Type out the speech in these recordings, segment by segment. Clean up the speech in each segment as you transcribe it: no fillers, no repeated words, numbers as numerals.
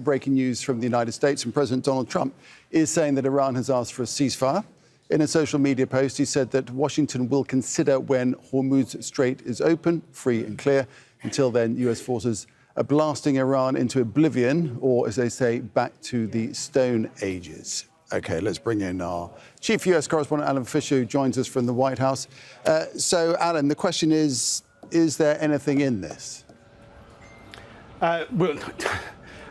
Breaking news from the United States, and President Donald Trump is saying that Iran has asked for a ceasefire. In a social media post, he said that Washington will consider when Hormuz Strait is open, free and clear. Until then, US forces are blasting Iran into oblivion, or as they say, back to the Stone Ages. OK, let's bring in our chief US correspondent, Alan Fisher, who joins us from the White House. So, Alan, the question is there anything in this? Well,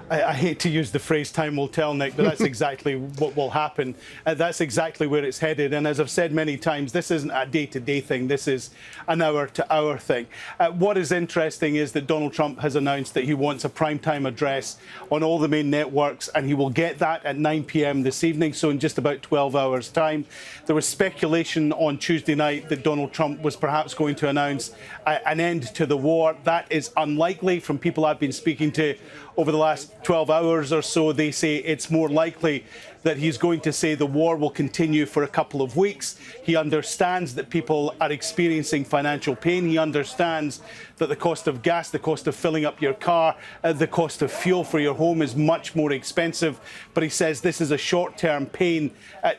I hate to use the phrase time will tell, Nick, but that's exactly what will happen. That's exactly where it's headed. And as I've said many times, this isn't a day-to-day thing. This is an hour-to-hour thing. What is interesting is that Donald Trump has announced that he wants a primetime address on all the main networks, and he will get that at 9 p.m. this evening, so in just about 12 hours' time. There was speculation on Tuesday night that Donald Trump was perhaps going to announce an end to the war. That is unlikely. From people I've been speaking to over the last 12 hours or so, they say it's more likely that he's going to say the war will continue for a couple of weeks. He understands that people are experiencing financial pain. He understands that the cost of gas, the cost of filling up your car, the cost of fuel for your home is much more expensive. But he says this is a short-term pain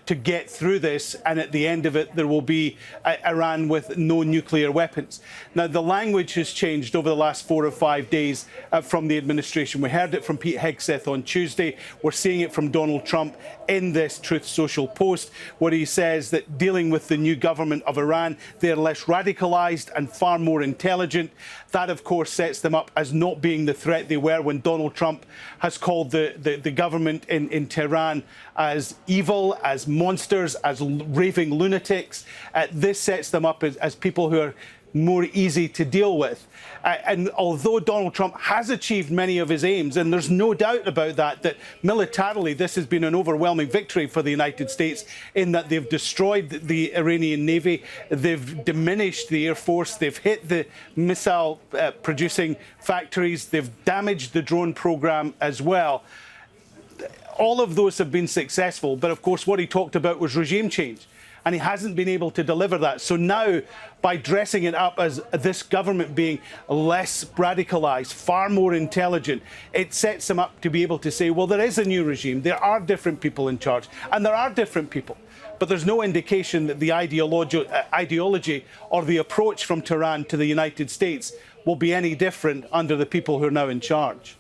to get through this, and at the end of it, there will be Iran with no nuclear weapons. Now, the language has changed over the last 4 or 5 days from the administration. We heard it from Pete Hegseth on Tuesday. We're seeing it from Donald Trump in this Truth Social post, where he says that dealing with the new government of Iran, they're less radicalised and far more intelligent. That, of course, sets them up as not being the threat they were when Donald Trump has called the government in Tehran as evil, as monsters, as raving lunatics. This sets them up as people who are more easy to deal with. And although Donald Trump has achieved many of his aims, and there's no doubt about that militarily this has been an overwhelming victory for the United States in that they've destroyed the Iranian Navy, they've diminished the Air Force, they've hit the missile producing factories, they've damaged the drone program as well. All of those have been successful, but of course what he talked about was regime change. And he hasn't been able to deliver that. So now, by dressing it up as this government being less radicalised, far more intelligent, it sets him up to be able to say, well, there is a new regime, there are different people in charge, and there are different people. But there's no indication that the ideology or the approach from Tehran to the United States will be any different under the people who are now in charge.